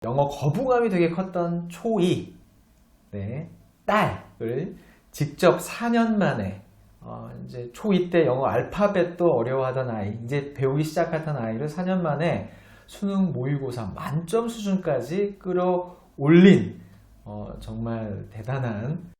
영어 거부감이 되게 컸던 초2 딸을 직접 4년 만에 이제 초2 때 영어 알파벳도 어려워하던 아이, 이제 배우기 시작했던 아이를 4년 만에 수능 모의고사 만점 수준까지 끌어올린 정말 대단한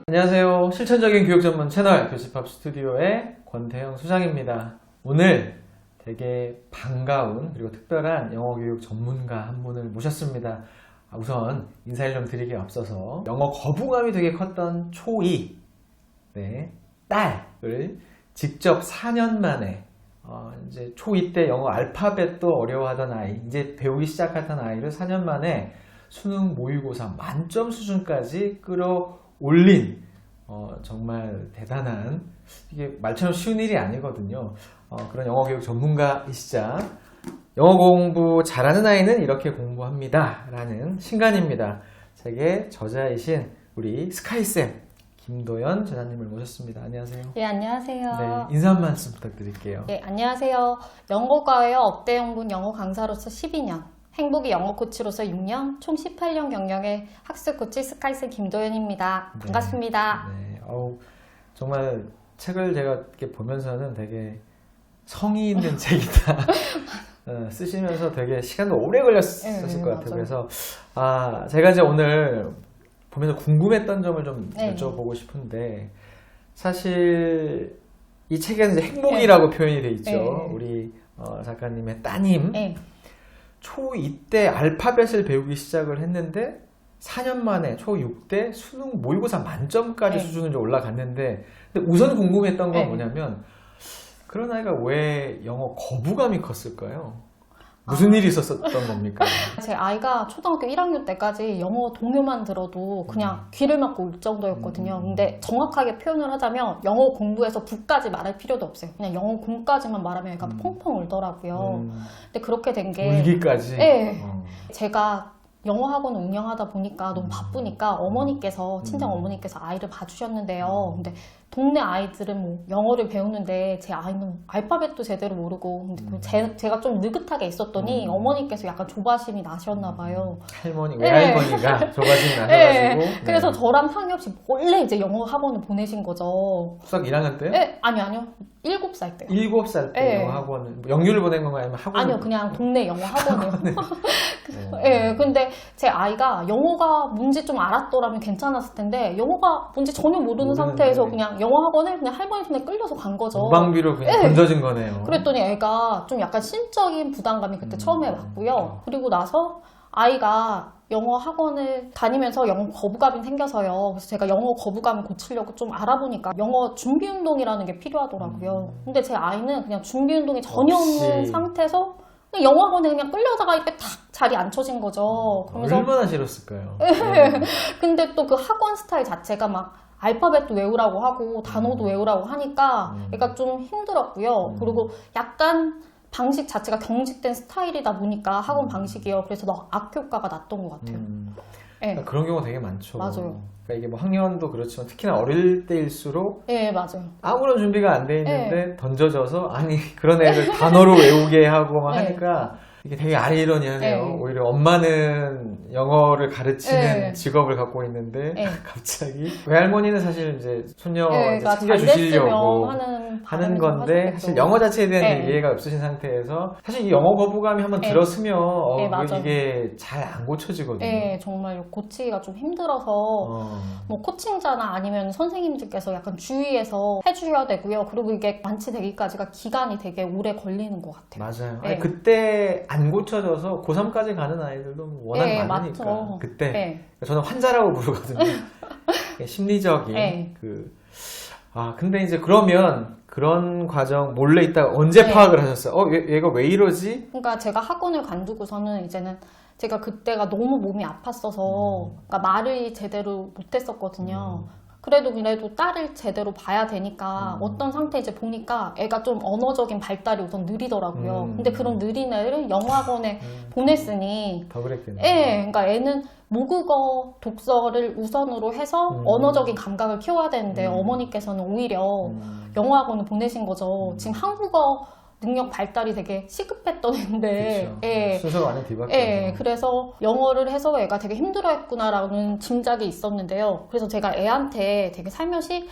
안녕하세요. 실천적인 교육 전문 채널 교집합 스튜디오의 권태형 소장입니다. 오늘 되게 반가운 그리고 특별한 영어 교육 전문가 한 분을 모셨습니다. 우선 인사를 좀 드리기에 앞서서 영어 거부감이 되게 컸던 초2 딸을 직접 4년 만에 이제 초2 때 영어 알파벳도 어려워하던 아이, 이제 배우기 시작했던 아이를 4년 만에 수능 모의고사 만점 수준까지 끌어올린 정말 대단한, 이게 말처럼 쉬운 일이 아니거든요. 그런 영어 교육 전문가이시자 영어 공부 잘하는 아이는 이렇게 공부합니다 라는 신간입니다. 책의 저자이신 우리 스카이쌤 김도연 저자님을 모셨습니다. 안녕하세요. 예, 안녕하세요. 네, 인사 한 말씀 부탁드릴게요. 예, 안녕하세요. 영어과외 업대 연구원 영어 강사로서 12년, 행복의 영어 코치로서 6년, 총 18년 경력의 학습 코치 스카이쌤 김도연입니다. 반갑습니다. 네, 정말 책을 제가 이렇게 보면서는 되게 성의 있는 책이다. 쓰시면서 되게 시간도 오래 걸렸을 것 같아요. 맞아요. 그래서 제가 이제 오늘 보면서 궁금했던 점을 좀 네. 여쭤보고 싶은데, 사실 이 책에는 이제 행복이라고 표현이 돼 있죠. 네. 우리 작가님의 따님 네. 초2 때 알파벳을 배우기 시작을 했는데 4년 만에 초6 때 수능 모의고사 만점까지 네. 수준으로 올라갔는데, 근데 우선 궁금했던 건 네. 뭐냐면 그런 아이가 왜 영어 거부감이 컸을까요? 무슨 일이 있었던 겁니까? 제 아이가 초등학교 1학년 때까지 영어 동요만 들어도 그냥 귀를 막고 울 정도였거든요. 근데 정확하게 표현을 하자면 영어 공부에서 부까지 말할 필요도 없어요. 그냥 영어 공까지만 말하면 얘가 펑펑 울더라고요. 근데 그렇게 된 게 울기까지? 네. 제가 영어 학원을 운영하다 보니까 너무 바쁘니까 어머니께서, 친정 어머니께서 아이를 봐주셨는데요. 근데 동네 아이들은 뭐 영어를 배우는데 제 아이는 알파벳도 제대로 모르고, 근데 제가 좀 느긋하게 있었더니 어머니께서 약간 조바심이 나셨나 봐요. 할머니, 네. 외할머니가 조바심이 나셔가지고. 네. 그래서 저랑 상의 없이 원래 이제 영어 학원을 보내신 거죠. 수학 1학년 때? 네. 아니요. 7살 때요. 7살 때 네. 영어 학원을, 영유를 보낸 건가요? 아니면 학원? 아니요, 그냥 동네 영어 학원이요. 네. 네, 근데 제 아이가 영어가 뭔지 좀 알았더라면 괜찮았을 텐데 영어가 뭔지 전혀 모르는 상태에서 그냥 영어 학원을 그냥 할머니 손에 끌려서 간 거죠. 무방비로 그냥 네. 던져진 거네요. 그랬더니 애가 좀 약간 심적인 부담감이 그때 처음에 왔고요. 그리고 나서 아이가 영어 학원을 다니면서 영어 거부감이 생겨서요. 그래서 제가 영어 거부감을 고치려고 좀 알아보니까 영어 준비 운동이라는 게 필요하더라고요. 근데 제 아이는 그냥 준비 운동이 전혀 없는 상태에서 그냥 영어 학원에 그냥 끌려다가 이렇게 탁 자리에 앉혀진 거죠. 그러면서 얼마나 싫었을까요? 근데 또 그 학원 스타일 자체가 막 알파벳도 외우라고 하고 단어도 외우라고 하니까 얘가 좀 힘들었고요. 그리고 약간 방식 자체가 경직된 스타일이다 보니까 학원 방식이요. 그래서 더 악효과가 났던 것 같아요. 네. 그러니까 그런 경우가 되게 많죠. 맞아요. 그러니까 이게 뭐 학년도 그렇지만 특히나 어릴 때일수록 네, 맞아요. 아무런 준비가 안 돼 있는데 던져져서 그런 애를 단어로 외우게 하고 막 네. 하니까 이게 되게 아이러니하네요. 네. 오히려 엄마는 영어를 가르치는 네. 직업을 갖고 있는데 네. 갑자기 외할머니는 사실 이제 손녀 네, 이제 잘 챙겨주시려고 됐으면 하는 건데 사실 영어 자체에 대한 네. 이해가 없으신 상태에서 사실 이 영어 거부감이 한번 네. 들었으면 네, 맞아요. 이게 잘 안 고쳐지거든요. 네, 정말 고치기가 좀 힘들어서 뭐 코칭자나 아니면 선생님들께서 약간 주의해서 해주셔야 되고요. 그리고 이게 완치되기까지가 기간이 되게 오래 걸리는 것 같아요. 맞아요. 네. 아니, 그때 안 고쳐져서 고3까지 가는 아이들도 워낙 네, 많으니까. 맞죠. 그때 네. 저는 환자라고 부르거든요. 심리적인 네. 근데 이제 그러면 그런 과정 몰래 있다가 언제 네. 파악을 하셨어요? 얘가 왜 이러지? 그러니까 제가 학원을 관두고서는 이제는 제가 그때가 너무 몸이 아팠어서 그러니까 말을 제대로 못했었거든요. 그래도 딸을 제대로 봐야 되니까 어떤 상태인지 보니까 애가 좀 언어적인 발달이 우선 느리더라고요. 근데 그런 느린 애를 영어학원에 보냈으니 더 그랬겠네요. 예, 그러니까 애는 모국어 독서를 우선으로 해서 언어적인 감각을 키워야 되는데 어머니께서는 오히려 영어학원을 보내신 거죠. 지금 한국어 능력 발달이 되게 시급했던 애인데, 그렇죠. 예, 순서가 완전 뒤바뀌어서. 예, 그래서 영어를 해서 애가 되게 힘들어했구나라는 짐작이 있었는데요. 그래서 제가 애한테 되게 살며시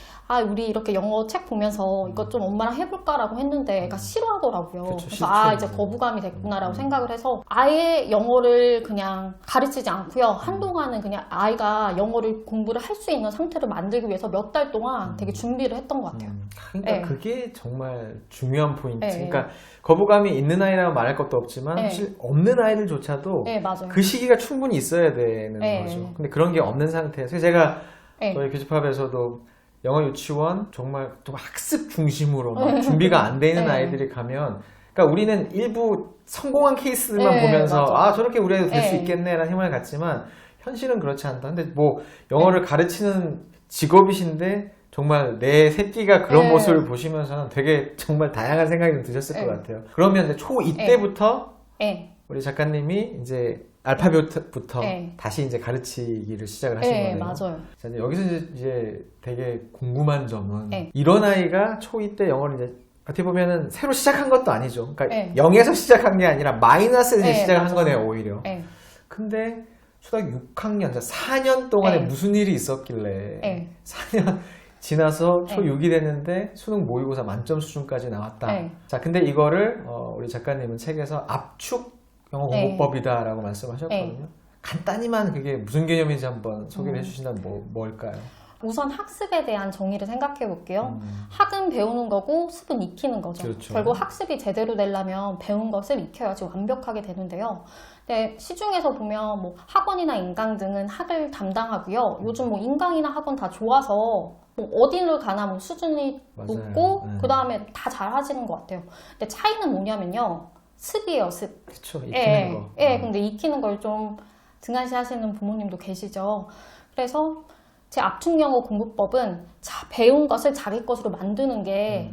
우리 이렇게 영어 책 보면서 이것 좀 엄마랑 해볼까라고 했는데 애가 싫어하더라고요. 그쵸, 그래서 싫죠. 이제 거부감이 됐구나라고 생각을 해서 아예 영어를 그냥 가르치지 않고요. 한동안은 그냥 아이가 영어를 공부를 할 수 있는 상태를 만들기 위해서 몇 달 동안 되게 준비를 했던 것 같아요. 그러니까 예. 그게 정말 중요한 포인트. 예. 그러니까 거부감이 있는 아이라고 말할 것도 없지만 예. 사실 없는 아이들조차도 네, 맞아요. 그 시기가 충분히 있어야 되는 예. 거죠. 근데 그런 게 없는 상태에서 제가 예. 저희 교집합에서도 영어 유치원 정말 좀 학습 중심으로 막 준비가 안 돼 있는 예. 아이들이 가면, 그러니까 우리는 일부 성공한 케이스들만 예, 보면서 맞아. 저렇게 우리 애도 될 수 예. 있겠네라는 희망을 갖지만 현실은 그렇지 않다. 근데 뭐 영어를 가르치는 직업이신데 정말 내 새끼가 그런 예. 모습을 보시면서는 되게 정말 다양한 생각이 좀 드셨을 예. 것 같아요. 그러면 이제 초2 때부터 예. 우리 작가님이 이제 알파벳부터 네. 다시 이제 가르치기를 시작을 하신 네, 거네요. 맞아요. 자, 이제 여기서 이제 되게 궁금한 점은 네. 이런 아이가 초2 때 영어를 이제 어떻게 보면은 새로 시작한 것도 아니죠. 그러니까 네. 0에서 시작한 게 아니라 마이너스에서 네, 시작한 맞아요. 거네요, 오히려. 예. 근데 초등학교 6학년, 4년 동안에 네. 무슨 일이 있었길래 네. 4년 지나서 네. 초6이 됐는데 수능 모의고사 만점 수준까지 나왔다. 네. 자, 근데 이거를 우리 작가님은 책에서 압축 영어 네. 공부법이다라고 말씀하셨거든요. 간단히만 그게 무슨 개념인지 한번 소개를 해주신다면 뭘까요? 우선 학습에 대한 정의를 생각해 볼게요. 학은 배우는 거고 습은 익히는 거죠. 그렇죠. 결국 학습이 제대로 되려면 배운 것을 익혀야지 완벽하게 되는데요. 근데 시중에서 보면 뭐 학원이나 인강 등은 학을 담당하고요. 요즘 뭐 인강이나 학원 다 좋아서 뭐 어디를 가나 뭐 수준이 맞아요. 높고 네. 그 다음에 다 잘 하시는 것 같아요. 근데 차이는 뭐냐면요. 습이에요, 습. 그렇죠. 익히는 예, 거. 예, 근데 익히는 걸 좀 등한시 하시는 부모님도 계시죠. 그래서 제 압축영어 공부법은 배운 것을 자기 것으로 만드는 게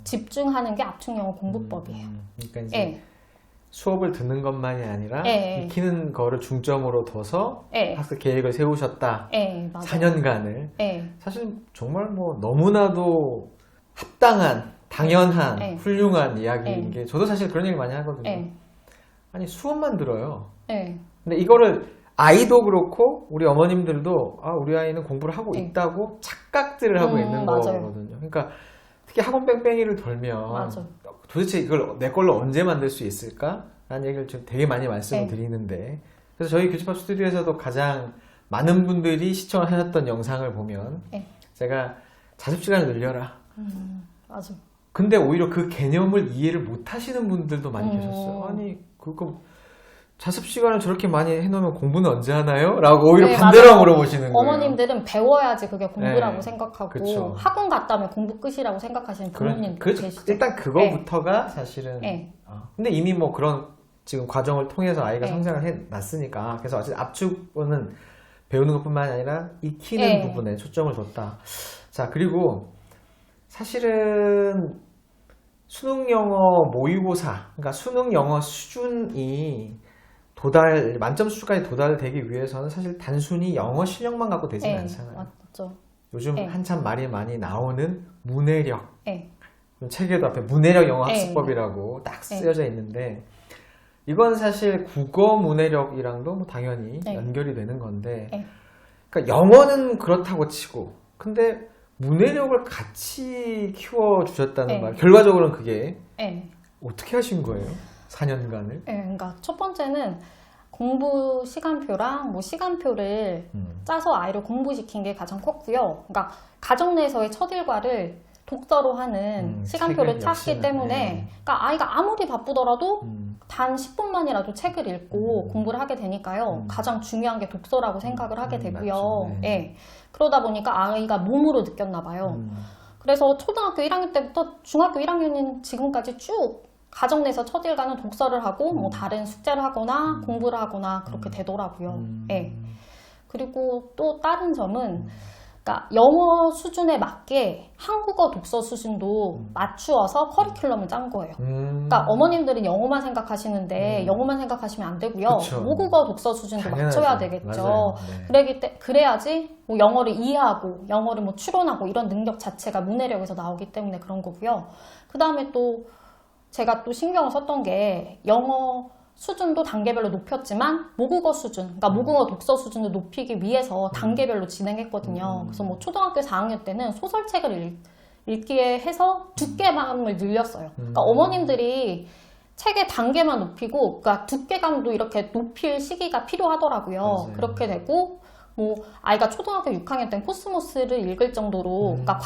집중하는 게 압축영어 공부법이에요. 그러니까 이제 예, 수업을 듣는 것만이 아니라 예. 익히는 거를 중점으로 둬서 예, 학습 계획을 세우셨다. 예, 맞아요. 4년간을. 예, 사실 정말 뭐 너무나도 합당한, 당연한, 네. 훌륭한 이야기인 네. 게, 저도 사실 그런 얘기 많이 하거든요. 예, 아니 수업만 들어요. 예, 근데 이거를 아이도 그렇고 우리 어머님들도 우리 아이는 공부를 하고 네. 있다고 착각들을 하고 있는 맞아요. 거거든요. 그러니까 특히 학원 뺑뺑이를 돌면 맞아요. 도대체 이걸 내 걸로 언제 만들 수 있을까? 라는 얘기를 지금 되게 많이 말씀을 네. 드리는데, 그래서 저희 교집합 스튜디오에서도 가장 많은 분들이 시청을 하셨던 영상을 보면 네. 제가 자습시간을 늘려라. 맞아요. 근데 오히려 그 개념을 이해를 못 하시는 분들도 많이 계셨어요. 아니, 그거 자습 시간을 저렇게 많이 해놓으면 공부는 언제 하나요? 라고 오히려 네, 반대로 맞아요. 물어보시는 거예요. 어머님들은 배워야지 그게 공부라고 네, 생각하고 그쵸. 학원 갔다면 공부 끝이라고 생각하시는 부모님도 그렇죠. 계시죠. 일단 그거부터가 사실은. 네. 근데 이미 뭐 그런 지금 과정을 통해서 아이가 네. 성장을 해놨으니까. 그래서 어쨌든 압축은 배우는 것뿐만 아니라 익히는 네. 부분에 초점을 뒀다. 자, 그리고 사실은 수능 영어 모의고사, 그러니까 수능 영어 수준이 만점 수준까지 도달되기 위해서는 사실 단순히 영어 실력만 갖고 되지는 네, 않잖아요. 맞죠. 요즘 네. 한참 말이 많이 나오는 문해력. 네. 책에도 앞에 문해력 영어 네. 학습법이라고 딱 네. 쓰여져 있는데, 이건 사실 국어 문해력이랑도 뭐 당연히 네. 연결이 되는 건데, 네. 그러니까 영어는 그렇다고 치고, 근데 문해력을 같이 키워주셨다는 네. 말, 결과적으로는 그게 네. 어떻게 하신 거예요? 4년간을? 네, 그러니까 첫 번째는 공부 시간표랑 뭐 시간표를 짜서 아이를 공부시킨 게 가장 컸고요. 그러니까 가정 내에서의 첫 일과를 독서로 하는 시간표를 책은 짰기 역시나, 때문에 네. 그러니까 아이가 아무리 바쁘더라도 단 10분만이라도 책을 읽고 공부를 하게 되니까요. 가장 중요한 게 독서라고 생각을 하게 되고요. 맞죠. 네. 예. 그러다 보니까 아이가 몸으로 느꼈나 봐요. 그래서 초등학교 1학년 때부터 중학교 1학년인 지금까지 쭉 가정 내에서 첫 일과는 독서를 하고 뭐 다른 숙제를 하거나 공부를 하거나 그렇게 되더라고요. 예. 그리고 또 다른 점은 그러니까 영어 수준에 맞게 한국어 독서 수준도 맞추어서 커리큘럼을 짠 거예요. 그러니까 어머님들은 영어만 생각하시는데 영어만 생각하시면 안 되고요. 그쵸. 모국어 독서 수준도 당연하죠. 맞춰야 되겠죠. 맞아요. 네. 그래야지 뭐 영어를 이해하고 영어를 뭐 추론하고 이런 능력 자체가 문해력에서 나오기 때문에 그런 거고요. 그 다음에 또 제가 또 신경을 썼던 게 영어 수준도 단계별로 높였지만 모국어 수준, 그러니까 모국어 독서 수준을 높이기 위해서 단계별로 진행했거든요. 그래서 뭐 초등학교 4학년 때는 소설책을 읽기에 해서 두께감을 늘렸어요. 그러니까 어머님들이 책의 단계만 높이고, 그러니까 두께감도 이렇게 높일 시기가 필요하더라고요. 맞아요. 그렇게 되고, 뭐 아이가 초등학교 6학년 때는 코스모스를 읽을 정도로, 그러니까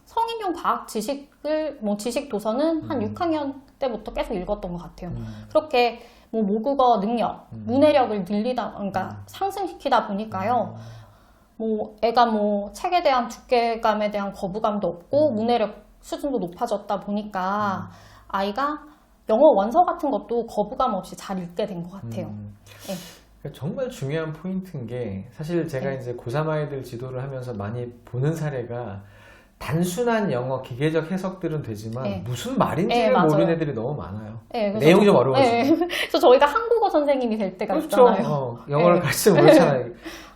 성인용 과학 지식을 뭐 지식 도서는 한 6학년 때부터 계속 읽었던 것 같아요. 그렇게 뭐 모국어 능력, 문해력을 그러니까 상승시키다 보니까요. 뭐 애가 뭐 책에 대한 두께감에 대한 거부감도 없고 문해력 수준도 높아졌다 보니까 아이가 영어 원서 같은 것도 거부감 없이 잘 읽게 된 것 같아요. 네. 그러니까 정말 중요한 포인트인 게 사실 제가 네. 이제 고3 아이들 지도를 하면서 많이 보는 사례가 단순한 영어 기계적 해석들은 되지만 네. 무슨 말인지를 네, 맞아요. 모르는 애들이 너무 많아요. 네, 그래서 내용이 좀 어려워지고. 네. 그래서 저희가 한국어 선생님이 될 때가 그렇죠. 있잖아요. 영어를 네. 가르치면 그렇잖아요.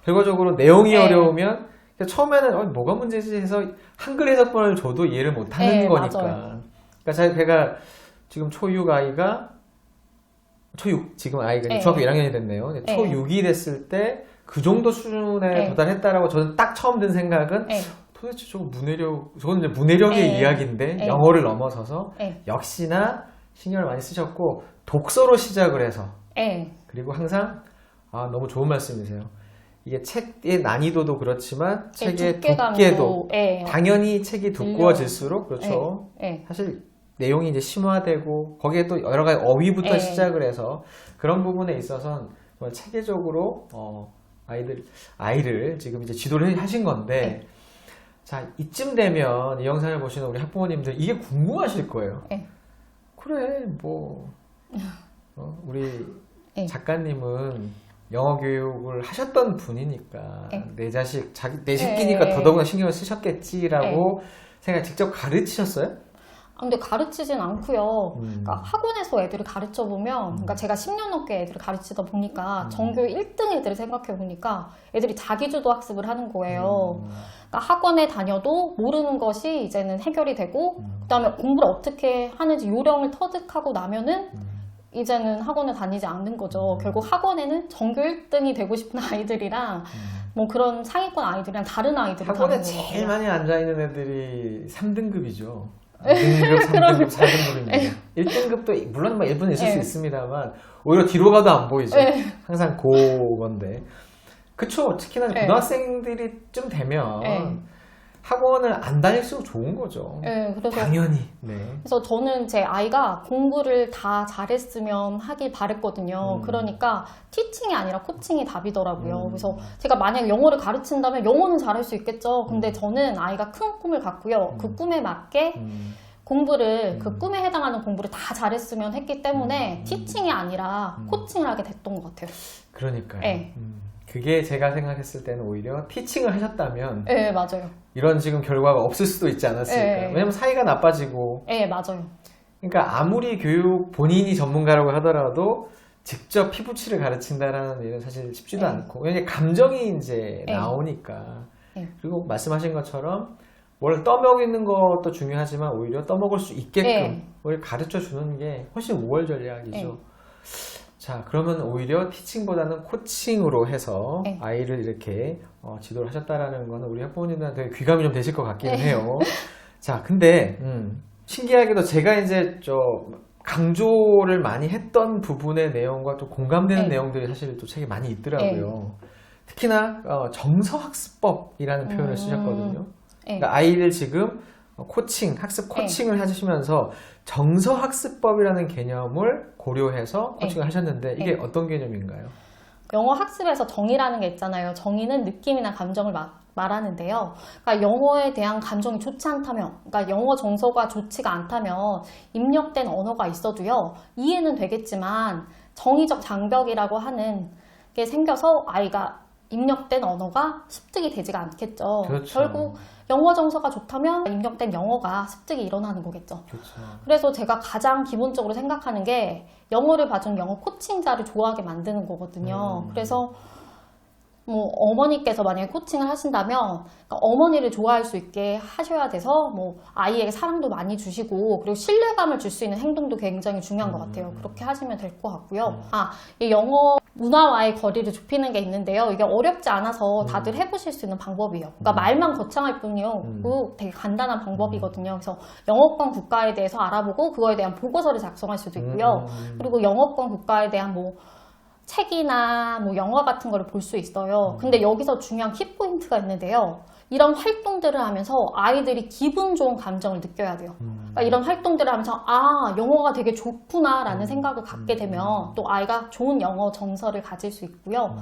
결과적으로 내용이 네. 어려우면 처음에는 뭐가 문제지 해서 한글 해석본을 줘도 이해를 못하는 네, 거니까. 맞아요. 그러니까 제가 지금 초6 아이가 지금 아이가 네. 중학교 1학년이 됐네요. 네. 초6이 됐을 때 그 정도 수준에 네. 도달했다라고 저는 딱 처음 든 생각은 네. 도대체 저건 이제 문해력의 네. 이야기인데 네. 영어를 넘어서서 네. 역시나 신경을 많이 쓰셨고 독서로 시작을 해서 네. 그리고 항상 너무 좋은 말씀이세요. 이게 책의 난이도도 그렇지만 책의 두께도 네. 당연히 책이 두꺼워질수록 그렇죠. 네. 사실 내용이 이제 심화되고 거기에 또 여러 가지 어휘부터 네. 시작을 해서 그런 부분에 있어서는 정말 체계적으로 아이를 지금 이제 지도를 하신 건데 네. 자 이쯤 되면 이 영상을 보시는 우리 학부모님들 이게 궁금하실 거예요. 네. 그래 뭐 우리 네. 작가님은 영어 교육을 하셨던 분이니까 네. 내 새끼니까 네. 더더구나 신경을 쓰셨겠지라고 생각 직접 가르치셨어요? 근데 가르치진 않고요. 그러니까 학원에서 애들을 가르쳐 보면, 그러니까 제가 10년 넘게 애들을 가르치다 보니까 전교 1등 애들을 생각해 보니까 애들이 자기주도 학습을 하는 거예요. 그러니까 학원에 다녀도 모르는 것이 이제는 해결이 되고, 그다음에 공부를 어떻게 하는지 요령을 터득하고 나면은 이제는 학원을 다니지 않는 거죠. 결국 학원에는 전교 1등이 되고 싶은 아이들이랑 뭐 그런 상위권 아이들이랑 다른 아이들이 학원에 가는 제일 거거든요. 많이 앉아있는 애들이 3등급이죠. 2등급, 3등급, 4등급입니다. 1등급도 물론 뭐 일부는 있을 수 있습니다만 오히려 뒤로 가도 안 보이죠. 항상 그건데. 그쵸. 특히나 고등학생들이 좀 되면 학원을 안 다닐수록 좋은 거죠. 네, 그래서 당연히. 네. 그래서 저는 제 아이가 공부를 다 잘했으면 하길 바랬거든요. 그러니까 티칭이 아니라 코칭이 답이더라고요. 그래서 제가 만약에 영어를 가르친다면 영어는 잘할 수 있겠죠. 근데 저는 아이가 큰 꿈을 갖고요. 그 꿈에 맞게 공부를 그 꿈에 해당하는 공부를 다 잘했으면 했기 때문에 티칭이 아니라 코칭을 하게 됐던 것 같아요. 그러니까요. 네. 그게 제가 생각했을 때는 오히려 티칭을 하셨다면 네, 맞아요. 이런 지금 결과가 없을 수도 있지 않았을까. 네. 왜냐면 사이가 나빠지고. 네, 맞아요. 그러니까 아무리 본인이 전문가라고 하더라도 직접 피부치를 가르친다라는 일은 사실 쉽지도 않고. 왜냐면 감정이 이제 나오니까. 그리고 말씀하신 것처럼 뭘 떠먹이는 것도 중요하지만 오히려 떠먹을 수 있게끔 뭘 가르쳐 주는 게 훨씬 우월 전략이죠. 자, 그러면 오히려 티칭보다는 코칭으로 해서 아이를 이렇게 지도를 하셨다라는 거는 우리 학부모님들한테 귀감이 좀 되실 것 같기는 해요. 자, 근데 신기하게도 제가 이제 강조를 많이 했던 부분의 내용과 또 공감되는 내용들이 사실 또 책에 많이 있더라고요. 특히나 정서학습법이라는 표현을 쓰셨거든요. 그러니까 아이를 지금 학습 코칭을 해주시면서 정서학습법이라는 개념을 고려해서 코칭을 하셨는데 이게 어떤 개념인가요? 영어 학습에서 정의라는 게 있잖아요. 정의는 느낌이나 감정을 말하는데요. 그러니까 영어에 대한 감정이 좋지 않다면, 그러니까 영어 정서가 좋지가 않다면 입력된 언어가 있어도요. 이해는 되겠지만 정의적 장벽이라고 하는 게 생겨서 아이가 입력된 언어가 습득이 되지가 않겠죠. 그렇죠. 결국 영어 정서가 좋다면 입력된 영어가 습득이 일어나는 거겠죠. 그렇죠. 그래서 제가 가장 기본적으로 생각하는 게 영어를 봐준 영어 코칭자를 좋아하게 만드는 거거든요. 그래서 뭐 어머니께서 만약에 코칭을 하신다면 그러니까 어머니를 좋아할 수 있게 하셔야 돼서 뭐 아이에게 사랑도 많이 주시고 그리고 신뢰감을 줄 수 있는 행동도 굉장히 중요한 것 같아요. 그렇게 하시면 될 것 같고요. 이 영어 문화와의 거리를 좁히는 게 있는데요. 이게 어렵지 않아서 다들 해보실 수 있는 방법이에요. 그러니까 말만 거창할 뿐이요. 되게 간단한 방법이거든요. 그래서 영어권 국가에 대해서 알아보고 그거에 대한 보고서를 작성할 수도 있고요. 그리고 영어권 국가에 대한 뭐 책이나 뭐 영화 같은 거를 볼 수 있어요. 근데 여기서 중요한 키포인트가 있는데요. 이런 활동들을 하면서 아이들이 기분 좋은 감정을 느껴야 돼요. 그러니까 이런 활동들을 하면서 아, 영어가 되게 좋구나 라는 생각을 갖게 되면 또 아이가 좋은 영어 정서를 가질 수 있고요.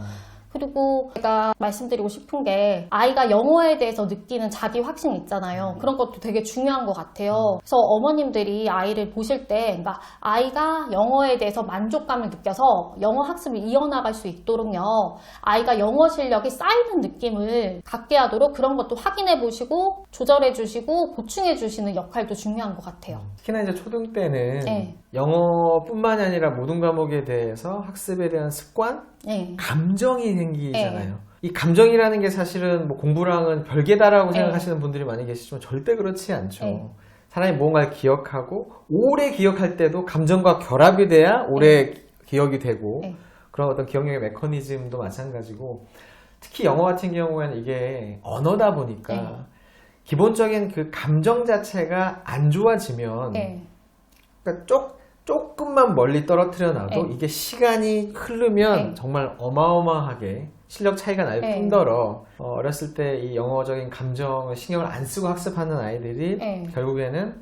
그리고 제가 말씀드리고 싶은 게 아이가 영어에 대해서 느끼는 자기 확신이 있잖아요. 그런 것도 되게 중요한 것 같아요. 그래서 어머님들이 아이를 보실 때 그러니까 아이가 영어에 대해서 만족감을 느껴서 영어 학습을 이어나갈 수 있도록요. 아이가 영어 실력이 쌓이는 느낌을 갖게 하도록 그런 것도 확인해 보시고 조절해 주시고 보충해 주시는 역할도 중요한 것 같아요. 특히나 이제 초등 때는 네. 영어뿐만이 아니라 모든 과목에 대해서 학습에 대한 습관, 네. 감정이 생기잖아요. 이 감정이라는 게 사실은 뭐 공부랑은 별개다라고 생각하시는 분들이 많이 계시지만 절대 그렇지 않죠. 사람이 무언가를 기억하고 오래 기억할 때도 감정과 결합이 돼야 오래 기억이 되고 그런 어떤 기억력의 메커니즘도 마찬가지고 특히 영어 같은 경우에는 이게 언어다 보니까 기본적인 그 감정 자체가 안 좋아지면 그러니까 조금만 멀리 떨어뜨려 놔도 이게 시간이 흐르면 정말 어마어마하게 실력 차이가 날 뿐더러 어렸을 때 이 영어적인 감정을 신경을 안 쓰고 학습하는 아이들이 결국에는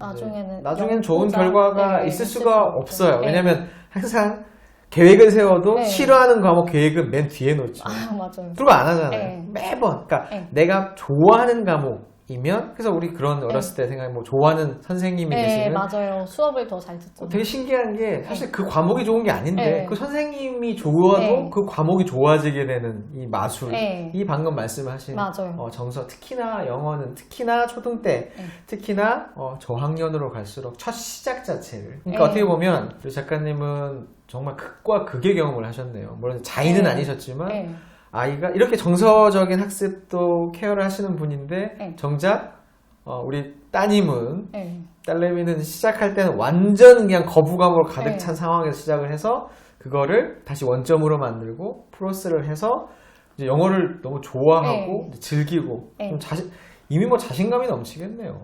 나중에는 좋은 결과가 있을 수가 없어요. 왜냐면 항상 계획을 세워도 싫어하는 과목 계획은 맨 뒤에 놓죠. 맞아요. 그리고 안 하잖아요. 매번. 그러니까 내가 좋아하는 과목이면 그래서 우리 그런 어렸을 때 생각해 뭐 좋아하는 선생님이 계시면 맞아요. 수업을 더 잘 듣죠. 되게 신기한 게 사실 그 과목이 좋은 게 아닌데 그 선생님이 좋아도 그 과목이 좋아지게 되는 이 마술 이 방금 말씀하신 정서 특히나 영어는 특히나 초등 때 특히나 저학년으로 갈수록 첫 시작 자체를 그러니까 어떻게 보면 우리 작가님은 정말 극과 극의 경험을 하셨네요. 물론 자의는 아니셨지만 아이가 이렇게 정서적인 학습도 케어를 하시는 분인데 정작 우리 따님은 딸내미는 시작할 때는 완전 그냥 거부감으로 가득 찬 상황에서 시작을 해서 그거를 다시 원점으로 만들고 플러스를 해서 이제 영어를 너무 좋아하고 즐기고 좀 이미 뭐 자신감이 넘치겠네요.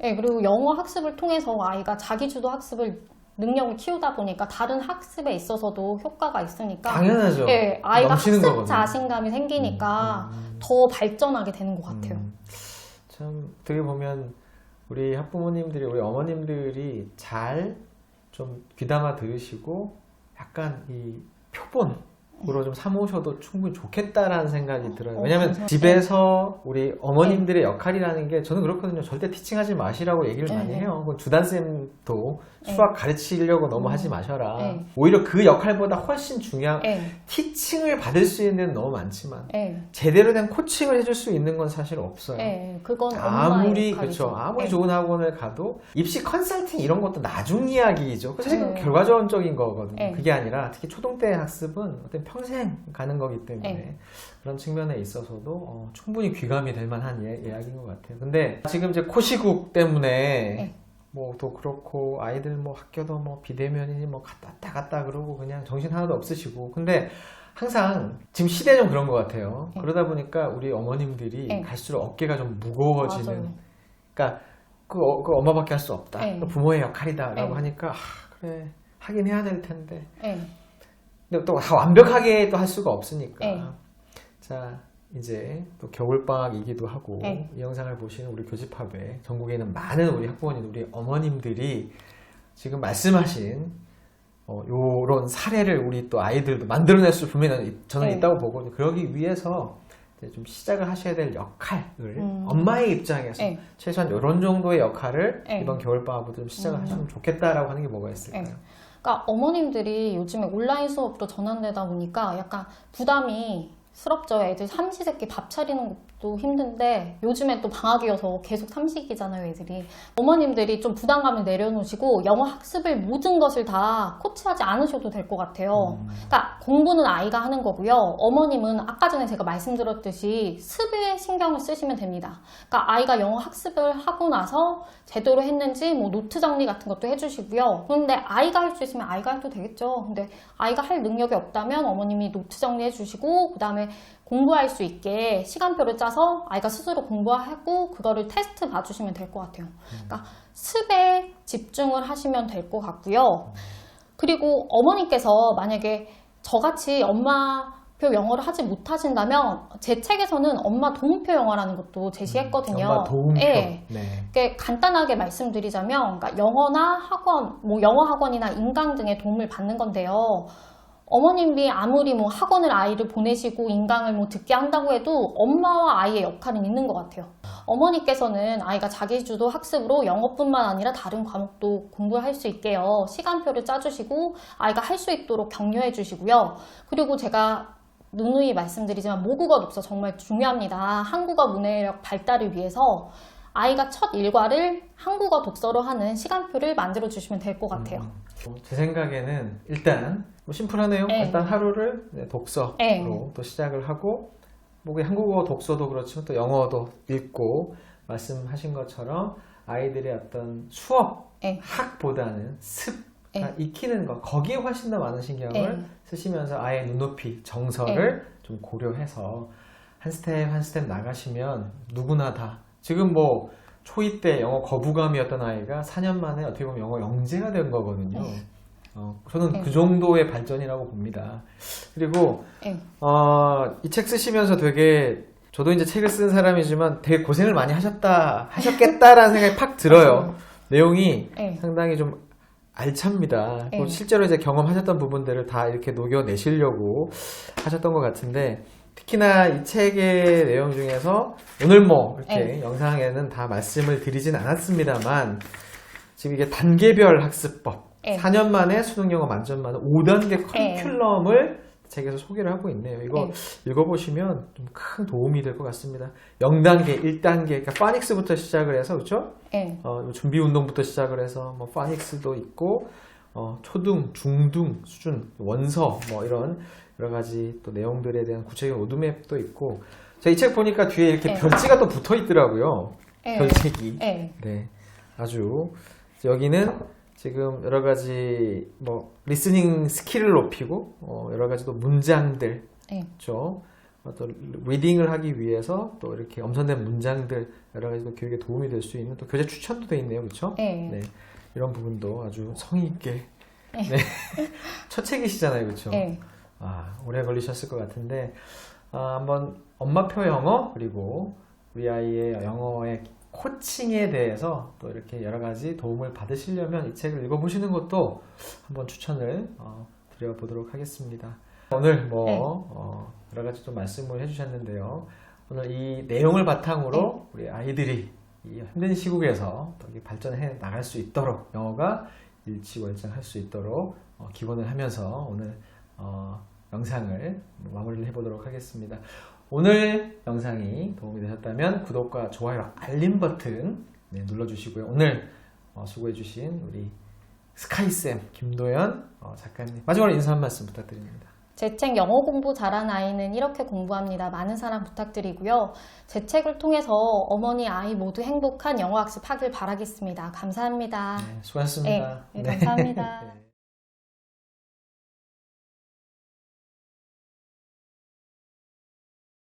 그리고 영어 학습을 통해서 아이가 자기주도 학습을 능력을 키우다 보니까 다른 학습에 있어서도 효과가 있으니까 당연하죠. 아이가 학습 거거든요. 자신감이 생기니까 더 발전하게 되는 것 같아요. 참 어떻게 보면 우리 학부모님들이 우리 어머님들이 잘 좀 귀담아 들으시고 약간 이 표본으로 좀 삼으셔도 충분히 좋겠다라는 생각이 들어요. 왜냐면 집에서 우리 어머님들의 역할이라는 게 저는 그렇거든요. 절대 티칭하지 마시라고 얘기를 많이 해요. 주단쌤도 수학 가르치려고 너무 하지 마셔라. 오히려 그 역할보다 훨씬 중요한 티칭을 받을 수 있는 데는 너무 많지만 제대로 된 코칭을 해줄 수 있는 건 사실 없어요. 그건 아무리 아무리 좋은 학원을 가도 입시 컨설팅 이런 것도 나중 이야기죠. 사실 결과론적인 거거든요. 그게 아니라 특히 초등 때 학습은 어떤 평생 가는 거기 때문에 그런 측면에 있어서도 충분히 귀감이 될 만한 이야기인 것 같아요. 근데 지금 이제 코시국 때문에 뭐 또 그렇고 아이들 뭐 학교도 뭐 비대면이니 뭐 갔다 그러고 그냥 정신 하나도 없으시고 근데 항상 지금 시대 좀 그런 것 같아요. 그러다 보니까 우리 어머님들이 갈수록 어깨가 좀 무거워지는 그러니까 그 엄마밖에 할 수 없다. 부모의 역할이다라고 하니까 그래 하긴 해야 될 텐데 근데 또 완벽하게 또 할 수가 없으니까 자 이제 또 겨울방학이기도 하고 이 영상을 보시는 우리 교집합에 전국에 있는 많은 우리 학부모님, 우리 어머님들이 지금 말씀하신 요런 사례를 우리 또 아이들도 만들어낼 수 분명히 저는 있다고 보거든요. 그러기 위해서 이제 좀 시작을 하셔야 될 역할을 엄마의 입장에서 최소한 이런 정도의 역할을 이번 겨울방학부터 좀 시작을 하시면 좋겠다라고 하는 게 뭐가 있을까요? 그러니까 어머님들이 요즘에 온라인 수업으로 전환되다 보니까 약간 부담이 스럽죠. 애들 삼시세끼 밥 차리는 것도 힘든데 요즘에 또 방학이어서 계속 삼식이잖아요, 애들이. 어머님들이 좀 부담감을 내려놓으시고 영어 학습을 모든 것을 다 코치하지 않으셔도 될 것 같아요. 그러니까 공부는 아이가 하는 거고요. 어머님은 아까 전에 제가 말씀드렸듯이 습에 신경을 쓰시면 됩니다. 그러니까 아이가 영어 학습을 하고 나서 제대로 했는지 뭐 노트 정리 같은 것도 해주시고요. 그런데 아이가 할 수 있으면 아이가 해도 되겠죠. 근데 아이가 할 능력이 없다면 어머님이 노트 정리해 주시고 그 다음에 공부할 수 있게 시간표를 짜서 아이가 스스로 공부하고 그거를 테스트 봐주시면 될 것 같아요. 그러니까 습에 집중을 하시면 될 것 같고요. 그리고 어머니께서 만약에 저같이 엄마표 영어를 하지 못하신다면 제 책에서는 엄마 도움표 영어라는 것도 제시했거든요. 엄마 도움표. 네. 네. 이렇게 간단하게 말씀드리자면 그러니까 영어나 학원, 뭐 영어 학원이나 인강 등의 도움을 받는 건데요. 어머님이 아무리 뭐 학원을 아이를 보내시고 인강을 뭐 듣게 한다고 해도 엄마와 아이의 역할은 있는 것 같아요. 어머니께서는 아이가 자기주도 학습으로 영어뿐만 아니라 다른 과목도 공부할 수 있게요. 시간표를 짜주시고 아이가 할 수 있도록 격려해 주시고요. 그리고 제가 누누이 말씀드리지만 모국어 독서 정말 중요합니다. 한국어 문해력 발달을 위해서 아이가 첫 일과를 한국어 독서로 하는 시간표를 만들어 주시면 될 것 같아요. 제 생각에는 일단 뭐 심플하네요. 네. 일단 하루를 독서로 네. 또 시작을 하고 뭐 그냥 한국어 독서도 그렇지만 또 영어도 읽고 말씀하신 것처럼 아이들의 어떤 수업, 네. 학보다는 습, 네. 익히는 거 거기에 훨씬 더 많은 신경을 네. 쓰시면서 아이의 눈높이, 정서를 좀 고려해서 한 스텝 한 스텝 나가시면 누구나 다 지금 뭐 초2 때 영어 거부감이었던 아이가 4년 만에 어떻게 보면 영어 영재가 된 거거든요. 저는 네. 그 정도의 발전이라고 봅니다. 그리고 네. 이 책 쓰시면서 되게 저도 이제 책을 쓴 사람이지만 되게 고생을 많이 하셨겠다라는 생각이 팍 들어요. 내용이 네. 상당히 좀 알찹니다. 네. 실제로 이제 경험하셨던 부분들을 다 이렇게 녹여내시려고 하셨던 것 같은데 특히나 이 책의 내용 중에서 오늘 뭐 이렇게 영상에는 다 말씀을 드리진 않았습니다만 지금 이게 단계별 학습법 4년 만에 수능 영어 만점 만점 5단계 커리큘럼을 책에서 소개를 하고 있네요. 이거 읽어보시면 좀 큰 도움이 될 것 같습니다. 0단계, 1단계, 그러니까 파닉스부터 시작을 해서 그렇죠? 준비 운동부터 시작을 해서 뭐 파닉스도 있고 초등, 중등 수준, 원서 뭐 이런 여러 가지 또 내용들에 대한 구체적인 로드맵도 있고 제가 이 책 보니까 뒤에 이렇게 별지가 또 붙어 있더라고요. 별책이. 네, 아주 여기는 지금 여러 가지 뭐 리스닝 스킬을 높이고 여러 가지 또 문장들, 그렇죠? 또 리딩을 하기 위해서 또 이렇게 엄선된 문장들 여러 가지 또 교육에 도움이 될 수 있는 또 교재 추천도 돼 있네요, 그렇죠? 네, 이런 부분도 아주 성의 있게. 네. 첫 책이시잖아요, 그렇죠? 오래 걸리셨을 것 같은데 한번 엄마표 영어 그리고 우리 아이의 영어의 코칭에 대해서 또 이렇게 여러 가지 도움을 받으시려면 이 책을 읽어보시는 것도 한번 추천을 드려보도록 하겠습니다. 오늘 뭐 여러 가지 또 말씀을 해주셨는데요. 오늘 이 내용을 바탕으로 우리 아이들이 이 힘든 시국에서 더 발전해 나갈 수 있도록 영어가 일취월장할 수 있도록 기원을 하면서 오늘 영상을 마무리를 해보도록 하겠습니다. 오늘 영상이 도움이 되셨다면 구독과 좋아요, 알림 버튼 눌러주시고요. 오늘 수고해주신 우리 스카이쌤 김도연 작가님 마지막으로 인사 한 말씀 부탁드립니다. 제 책 영어 공부 잘한 아이는 이렇게 공부합니다. 많은 사랑 부탁드리고요. 제 책을 통해서 어머니 아이 모두 행복한 영어 학습하길 바라겠습니다. 감사합니다. 수고하셨습니다. 네, 감사합니다.